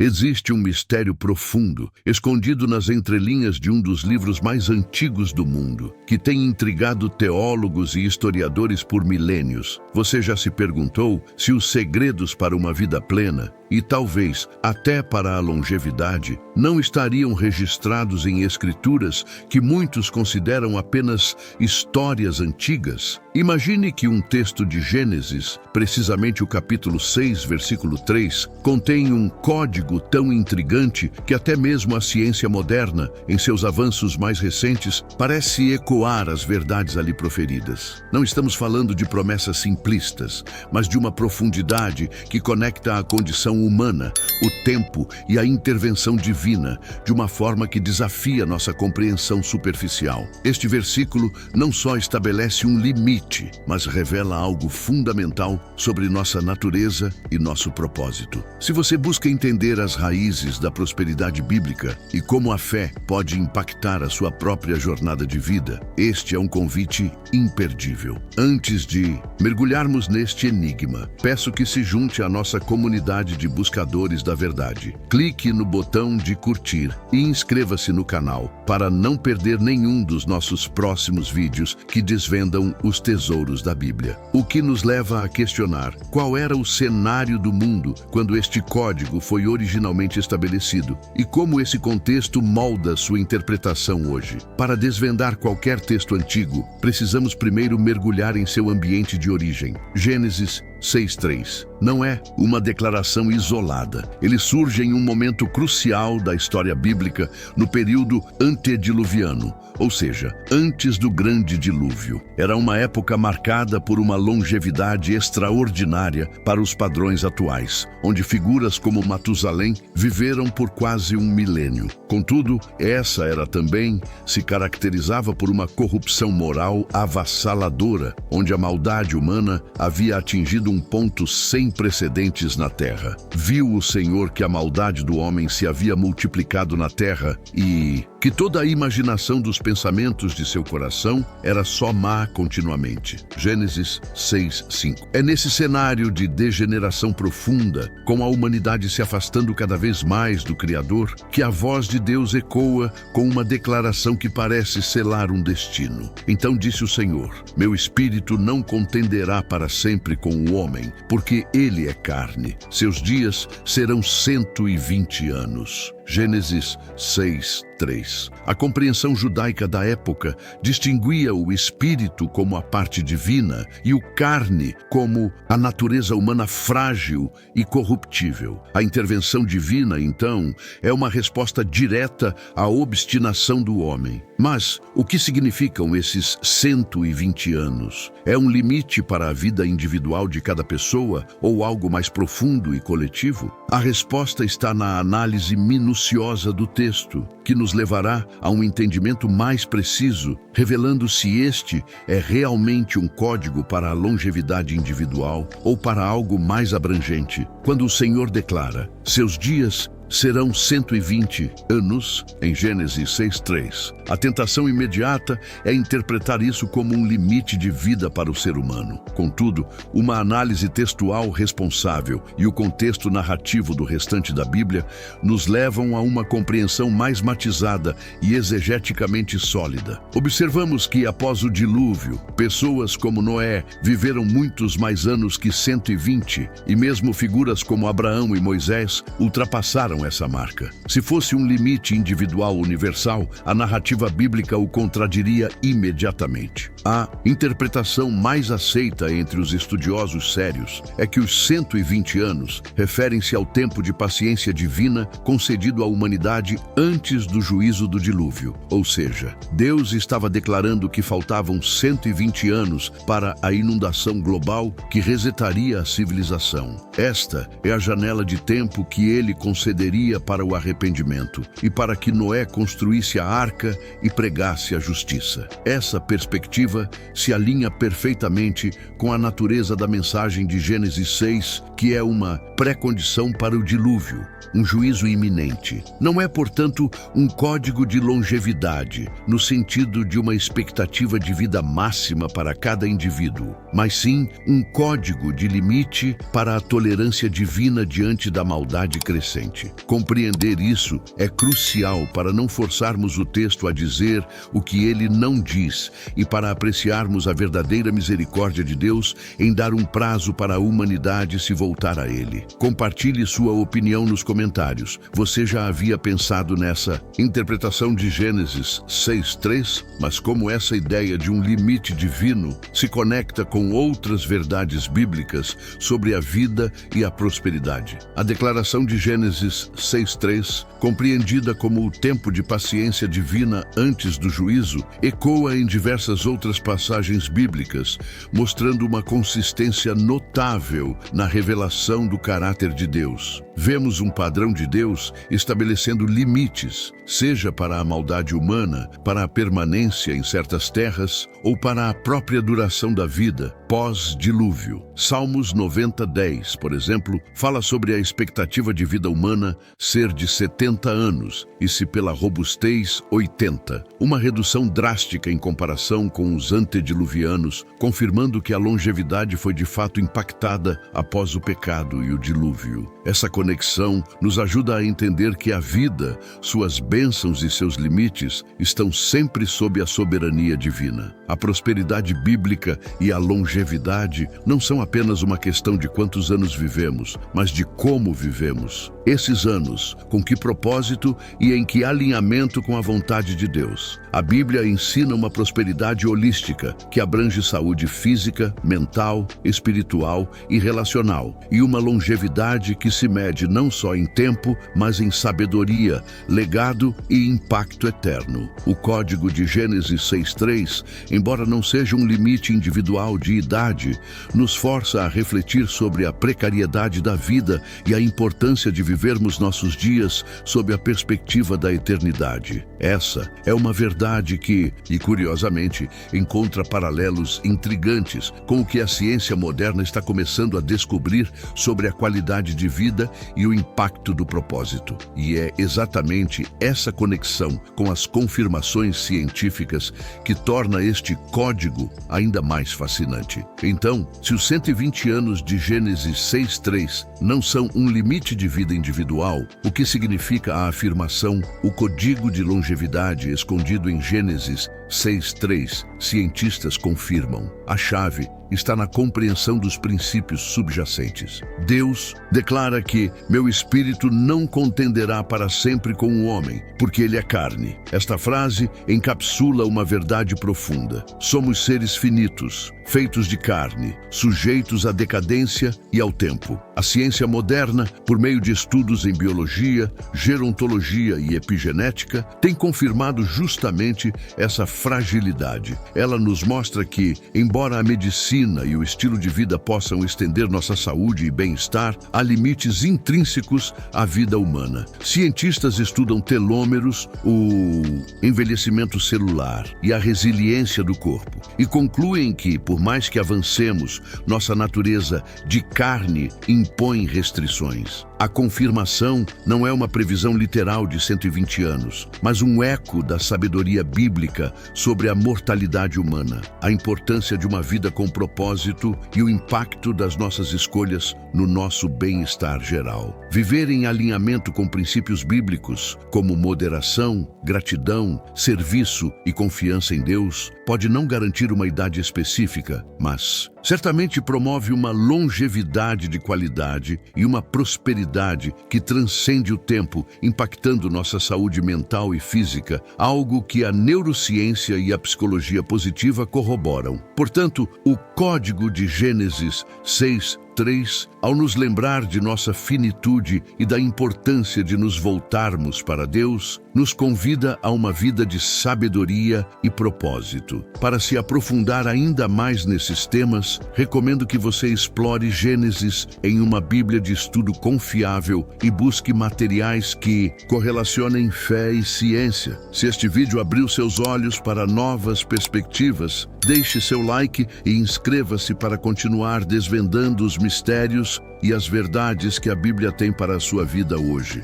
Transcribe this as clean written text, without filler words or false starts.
Existe um mistério profundo, escondido nas entrelinhas de um dos livros mais antigos do mundo, que tem intrigado teólogos e historiadores por milênios. Você já se perguntou se os segredos para uma vida plena, e talvez até para a longevidade, não estariam registrados em escrituras que muitos consideram apenas histórias antigas? Imagine que um texto de Gênesis, precisamente o capítulo 6, versículo 3, contém um código tão intrigante que até mesmo a ciência moderna, em seus avanços mais recentes, parece ecoar as verdades ali proferidas. Não estamos falando de promessas simplistas, mas de uma profundidade que conecta a condição humana, o tempo e a intervenção divina, de uma forma que desafia nossa compreensão superficial. Este versículo não só estabelece um limite, mas revela algo fundamental sobre nossa natureza e nosso propósito. Se você busca entender as raízes da prosperidade bíblica e como a fé pode impactar a sua própria jornada de vida, este é um convite imperdível. Antes de mergulharmos neste enigma, peço que se junte à nossa comunidade de buscadores da verdade. Clique no botão de curtir e inscreva-se no canal para não perder nenhum dos nossos próximos vídeos que desvendam os tesouros da Bíblia. O que nos leva a questionar qual era o cenário do mundo quando este código foi originalmente estabelecido e como esse contexto molda sua interpretação hoje. Para desvendar qualquer texto antigo, precisamos primeiro mergulhar em seu ambiente de origem. Gênesis 6:3 não é uma declaração isolada. Ele surge em um momento crucial da história bíblica, no período antediluviano, ou seja, antes do grande dilúvio. Era uma época marcada por uma longevidade extraordinária para os padrões atuais, onde figuras como Matusalém viveram por quase um milênio. Contudo, essa era também se caracterizava por uma corrupção moral avassaladora, onde a maldade humana havia atingido um ponto sem precedentes na terra. Viu o Senhor que a maldade do homem se havia multiplicado na terra e que toda a imaginação dos pensamentos de seu coração era só má continuamente. Gênesis 6:5. É nesse cenário de degeneração profunda, com a humanidade se afastando cada vez mais do Criador, que a voz de Deus ecoa com uma declaração que parece selar um destino. Então disse o Senhor: meu espírito não contenderá para sempre com o homem, porque ele é carne. Seus dias serão 120 anos. Gênesis 6:3. A compreensão judaica da época distinguia o espírito como a parte divina e o carne como a natureza humana frágil e corruptível. A intervenção divina, então, é uma resposta direta à obstinação do homem. Mas o que significam esses 120 anos? É um limite para a vida individual de cada pessoa ou algo mais profundo e coletivo? A resposta está na análise minuciosa do texto, que nos levará a um entendimento mais preciso, revelando se este é realmente um código para a longevidade individual ou para algo mais abrangente. Quando o Senhor declara: seus dias serão 120 anos, em Gênesis 6:3. A tentação imediata é interpretar isso como um limite de vida para o ser humano. Contudo, uma análise textual responsável e o contexto narrativo do restante da Bíblia nos levam a uma compreensão mais matizada e exegeticamente sólida. Observamos que, após o dilúvio, pessoas como Noé viveram muitos mais anos que 120, e mesmo figuras como Abraão e Moisés ultrapassaram essa marca. Se fosse um limite individual universal, a narrativa bíblica o contradiria imediatamente. A interpretação mais aceita entre os estudiosos sérios é que os 120 anos referem-se ao tempo de paciência divina concedido à humanidade antes do juízo do dilúvio. Ou seja, Deus estava declarando que faltavam 120 anos para a inundação global que resetaria a civilização. Esta é a janela de tempo que ele concederia para o arrependimento e para que Noé construísse a arca e pregasse a justiça. Essa perspectiva perspectiva se alinha perfeitamente com a natureza da mensagem de Gênesis 6, que é uma pré-condição para o dilúvio, um juízo iminente. Não é, portanto, um código de longevidade, no sentido de uma expectativa de vida máxima para cada indivíduo, mas sim um código de limite para a tolerância divina diante da maldade crescente. Compreender isso é crucial para não forçarmos o texto a dizer o que ele não diz e para apreciarmos a verdadeira misericórdia de Deus em dar um prazo para a humanidade se voltar a Ele. Compartilhe sua opinião nos comentários. Você já havia pensado nessa interpretação de Gênesis 6:3? Mas como essa ideia de um limite divino se conecta com outras verdades bíblicas sobre a vida e a prosperidade? A declaração de Gênesis 6:3, compreendida como o tempo de paciência divina antes do juízo, ecoa em diversas outras passagens bíblicas, mostrando uma consistência notável na revelação do caráter de Deus. Vemos um padrão de Deus estabelecendo limites, seja para a maldade humana, para a permanência em certas terras ou para a própria duração da vida pós-dilúvio. Salmos 90:10, por exemplo, fala sobre a expectativa de vida humana ser de 70 anos e, se pela robustez, 80, uma redução drástica em comparação com os antediluvianos, confirmando que a longevidade foi de fato impactada após o pecado e o dilúvio. Essa conexão nos ajuda a entender que a vida, suas bênçãos e seus limites estão sempre sob a soberania divina. A prosperidade bíblica e a longevidade não são apenas uma questão de quantos anos vivemos, mas de como vivemos. Esses anos, com que propósito e em que alinhamento com a vontade de Deus. A Bíblia ensina uma prosperidade holística que abrange saúde física, mental, espiritual e relacional, e uma longevidade que se mede não só em tempo, mas em sabedoria, legado e impacto eterno. O código de Gênesis 6:3, embora não seja um limite individual de idade, nos força a refletir sobre a precariedade da vida e a importância de vivermos nossos dias sob a perspectiva da eternidade. Essa é uma verdade que, e curiosamente, encontra paralelos intrigantes com o que a ciência moderna está começando a descobrir sobre a qualidade de vida e o impacto do propósito. E é exatamente essa conexão com as confirmações científicas que torna este código ainda mais fascinante. Então, se os 120 anos de Gênesis 6:3 não são um limite de vida individual, o que significa a afirmação, o código de longevidade escondido em Gênesis 6:3, cientistas confirmam. A chave está na compreensão dos princípios subjacentes. Deus declara que meu espírito não contenderá para sempre com o homem, porque ele é carne. Esta frase encapsula uma verdade profunda. Somos seres finitos, feitos de carne, sujeitos à decadência e ao tempo. A ciência moderna, por meio de estudos em biologia, gerontologia e epigenética, tem confirmado justamente essa fragilidade. Ela nos mostra que, embora a medicina e o estilo de vida possam estender nossa saúde e bem-estar, há limites intrínsecos à vida humana. Cientistas estudam telômeros, o envelhecimento celular e a resiliência do corpo, e concluem que, por mais que avancemos, nossa natureza de carne impõe restrições. A confirmação não é uma previsão literal de 120 anos, mas um eco da sabedoria bíblica sobre a mortalidade humana, a importância de uma vida com propósito e o impacto das nossas escolhas no nosso bem-estar geral. Viver em alinhamento com princípios bíblicos, como moderação, gratidão, serviço e confiança em Deus, pode não garantir uma idade específica, mas certamente promove uma longevidade de qualidade e uma prosperidade que transcende o tempo, impactando nossa saúde mental e física, algo que a neurociência e a psicologia positiva corroboram. Portanto, o código de Gênesis 6:3, ao nos lembrar de nossa finitude e da importância de nos voltarmos para Deus, nos convida a uma vida de sabedoria e propósito. Para se aprofundar ainda mais nesses temas, recomendo que você explore Gênesis em uma Bíblia de estudo confiável e busque materiais que correlacionem fé e ciência. Se este vídeo abriu seus olhos para novas perspectivas, Deixe seu like e inscreva-se para continuar desvendando os mistérios e as verdades que a Bíblia tem para a sua vida hoje.